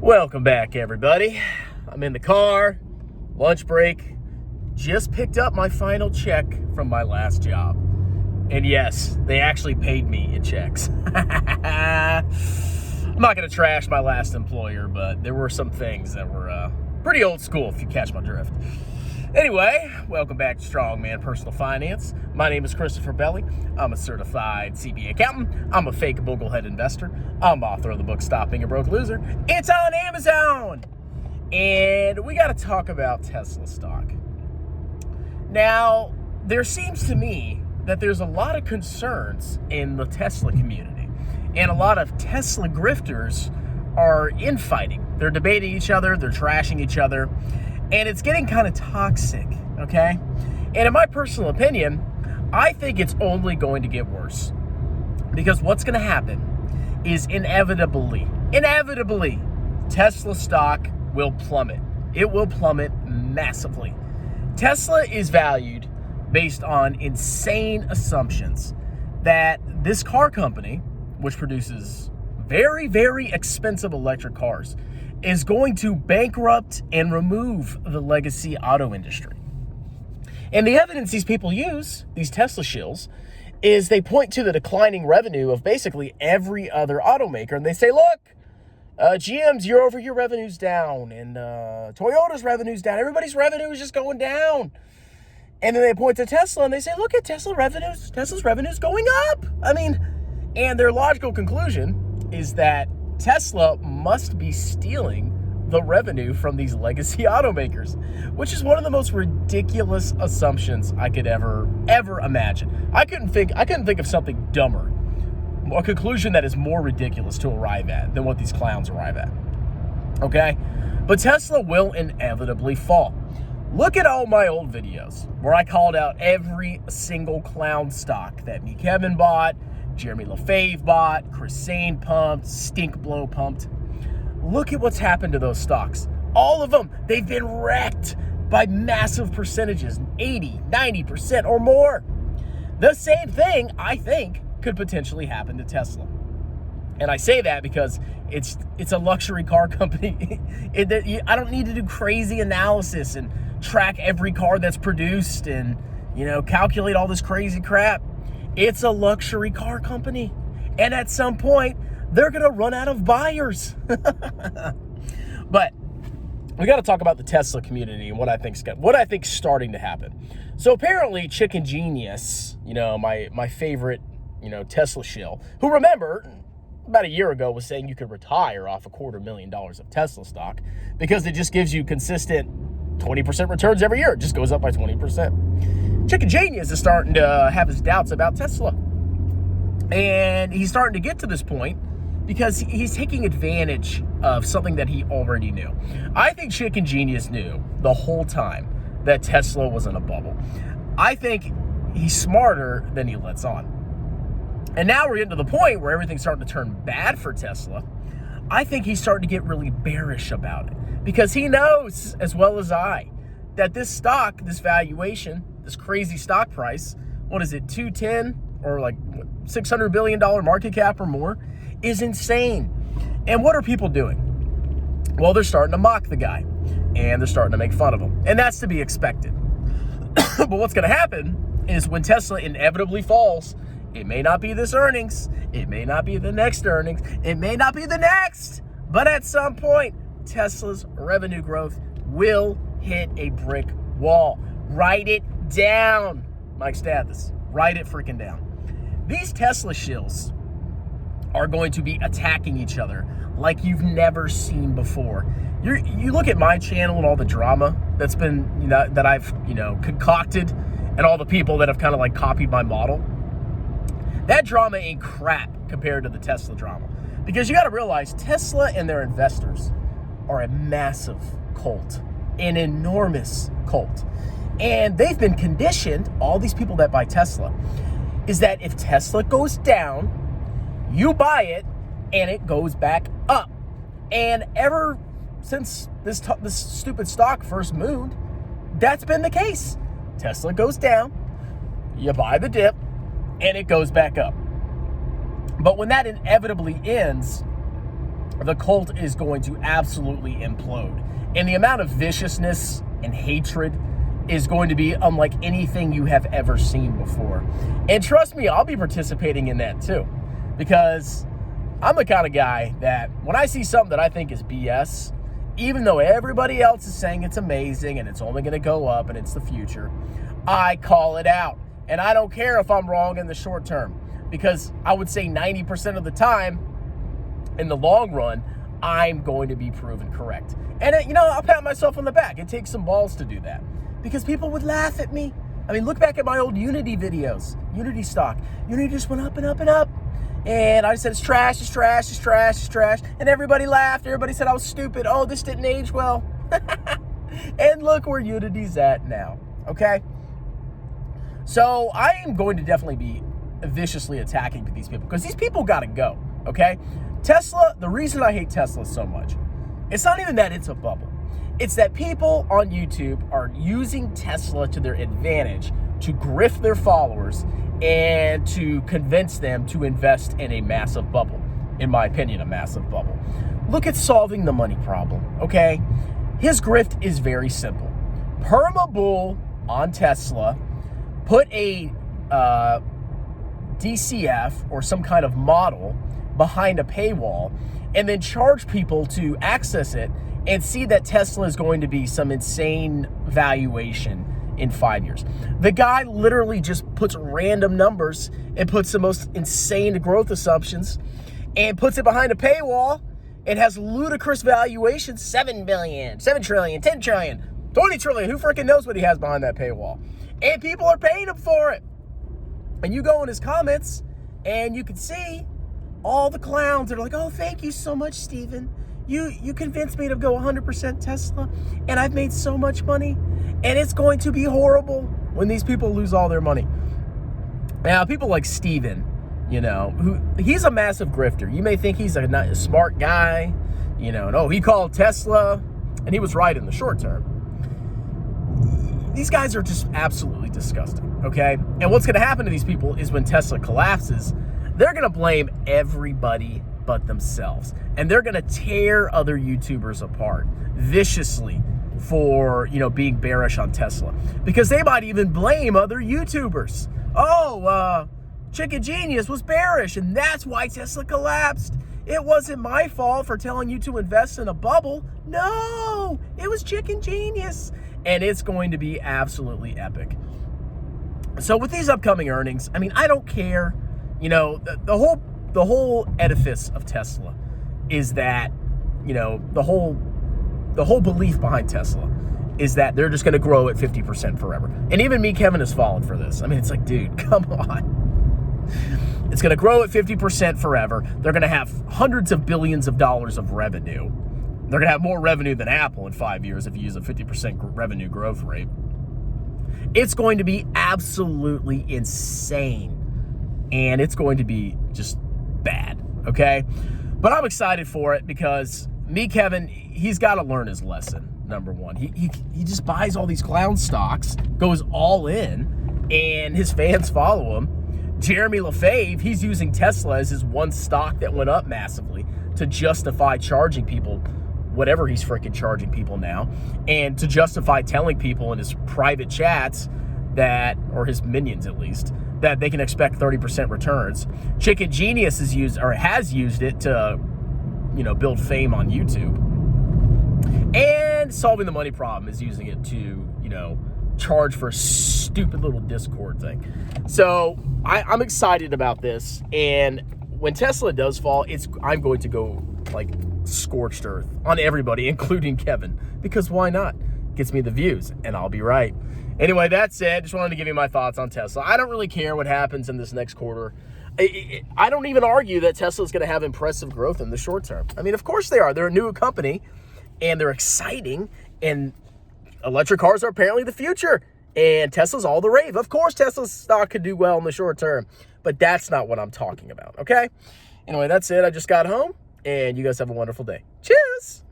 Welcome back, everybody. I'm in the car, lunch break, just picked up my final check from my last job. And yes, they actually paid me in checks. I'm not going to trash my last employer, but there were some things that were pretty old school, if you catch my drift. Anyway, welcome back to Strongman Personal Finance. My name is Christopher Belli. I'm a certified CPA accountant. I'm a fake booglehead investor. I'm author of the book Stop Being a Broke Loser. It's on Amazon. And we got to talk about Tesla stock. Now, there seems to me that there's a lot of concerns in the Tesla community. And a lot of Tesla grifters are infighting. They're debating each other. They're trashing each other. And it's getting kind of toxic, okay? And in my personal opinion, I think it's only going to get worse. Because what's going to happen is inevitably, Tesla stock will plummet. It will plummet massively. Tesla is valued based on insane assumptions that this car company, which produces very, very expensive electric cars, is going to bankrupt and remove the legacy auto industry. And the evidence these people use, these Tesla shills, is they point to the declining revenue of basically every other automaker. And they say, look, GM's year-over-year revenue's down, and Toyota's revenue's down. Everybody's revenue is just going down. And then they point to Tesla and they say, look at Tesla's revenue's going up. And their logical conclusion is that Tesla must be stealing the revenue from these legacy automakers, which is one of the most ridiculous assumptions I could ever imagine. I couldn't think of something dumber, a conclusion that is more ridiculous to arrive at than what these clowns arrive at. Okay? But Tesla will inevitably fall. Look at all my old videos where I called out every single clown stock that me Kevin bought, Jeremy LaFave bought, Chris Sane pumped, Stink Blow pumped. Look at what's happened to those stocks. All of them, they've been wrecked by massive percentages, 80, 90% or more. The same thing, I think, could potentially happen to Tesla. And I say that because it's a luxury car company. I don't need to do crazy analysis and track every car that's produced and, calculate all this crazy crap. It's a luxury car company. And at some point, they're going to run out of buyers. But we got to talk about the Tesla community and what I think's starting to happen. So apparently Chicken Genius, my favorite, Tesla shill, who, remember, about a year ago was saying you could retire off $250,000 of Tesla stock because it just gives you consistent 20% returns every year. It just goes up by 20%. Chicken Genius is starting to have his doubts about Tesla. And he's starting to get to this point because he's taking advantage of something that he already knew. I think Chicken Genius knew the whole time that Tesla was in a bubble. I think he's smarter than he lets on. And now we're getting to the point where everything's starting to turn bad for Tesla. I think he's starting to get really bearish about it because he knows as well as I that this stock, this valuation, this crazy stock price, what is it, 210 or like $600 billion market cap or more, is insane. And what are people doing? Well, they're starting to mock the guy and they're starting to make fun of him. And that's to be expected. But what's going to happen is when Tesla inevitably falls, it may not be this earnings, it may not be the next earnings, it may not be the next, but at some point, Tesla's revenue growth will hit a brick wall. Write it down. Mike Stathis, write it freaking down. These Tesla shills are going to be attacking each other like you've never seen before. You look at my channel and all the drama that's been, that I've, concocted, and all the people that have kind of like copied my model. That drama ain't crap compared to the Tesla drama. Because you got to realize Tesla and their investors are a massive cult, an enormous cult. And they've been conditioned, all these people that buy Tesla, is that if Tesla goes down, you buy it and it goes back up. And ever since this stupid stock first mooned, that's been the case. Tesla goes down, you buy the dip, and it goes back up. But when that inevitably ends, the cult is going to absolutely implode. And the amount of viciousness and hatred is going to be unlike anything you have ever seen before. And trust me, I'll be participating in that too. Because I'm the kind of guy that when I see something that I think is BS, even though everybody else is saying it's amazing and it's only going to go up and it's the future, I call it out. And I don't care if I'm wrong in the short term, because I would say 90% of the time, in the long run, I'm going to be proven correct. And, I'll pat myself on the back. It takes some balls to do that, because people would laugh at me. I mean, look back at my old Unity videos, Unity stock. Unity just went up and up and up. And I said, it's trash, it's trash, it's trash, it's trash. And everybody laughed. Everybody said I was stupid. Oh, this didn't age well. And look where Unity's at now, okay? So I am going to definitely be viciously attacking these people, because these people got to go, okay? Tesla, the reason I hate Tesla so much, it's not even that it's a bubble. It's that people on YouTube are using Tesla to their advantage to grift their followers and to convince them to invest in a massive bubble. In my opinion, a massive bubble. Look at solving the money problem, okay? His grift is very simple. Permabull on Tesla, put a DCF or some kind of model behind a paywall, and then charge people to access it and see that Tesla is going to be some insane valuation in 5 years. The guy literally just puts random numbers and puts the most insane growth assumptions and puts it behind a paywall and has ludicrous valuations, 7 billion, 7 trillion, 10 trillion, 20 trillion. Who freaking knows what he has behind that paywall? And people are paying him for it. And you go in his comments and you can see all the clowns that are like, oh, thank you so much, Steven. You convinced me to go 100% Tesla, and I've made so much money, and it's going to be horrible when these people lose all their money. Now, people like Steven, he's a massive grifter. You may think he's a smart guy, he called Tesla, and he was right in the short term. These guys are just absolutely disgusting, okay? And what's going to happen to these people is when Tesla collapses, they're going to blame everybody but themselves. And they're going to tear other YouTubers apart viciously for, being bearish on Tesla. Because they might even blame other YouTubers. Oh, Chicken Genius was bearish, and that's why Tesla collapsed. It wasn't my fault for telling you to invest in a bubble. No, it was Chicken Genius. And it's going to be absolutely epic. So with these upcoming earnings, I don't care. The whole edifice of Tesla is that, the whole belief behind Tesla is that they're just going to grow at 50% forever. And even me, Kevin, has fallen for this. It's like, dude, come on. It's going to grow at 50% forever. They're going to have hundreds of billions of dollars of revenue. They're going to have more revenue than Apple in 5 years if you use a 50% revenue growth rate. It's going to be absolutely insane. And it's going to be just bad, okay? But I'm excited for it because me, Kevin, he's got to learn his lesson, number one. He just buys all these clown stocks, goes all in, and his fans follow him. Jeremy Lefebvre, he's using Tesla as his one stock that went up massively to justify charging people whatever he's freaking charging people now, and to justify telling people in his private chats that, or his minions at least, that they can expect 30% returns. Chicken Genius has used it to, build fame on YouTube. And Solving the Money Problem is using it to, charge for a stupid little Discord thing. So I'm excited about this. And when Tesla does fall, I'm going to go like scorched earth on everybody, including Kevin, because why not? Gets me the views, and I'll be right. Anyway, that's it. Just wanted to give you my thoughts on Tesla. I don't really care what happens in this next quarter. I don't even argue that Tesla's going to have impressive growth in the short term. Of course they are. They're a new company, and they're exciting, and electric cars are apparently the future, and Tesla's all the rave. Of course Tesla's stock could do well in the short term, but that's not what I'm talking about, okay? Anyway, that's it. I just got home, and you guys have a wonderful day. Cheers!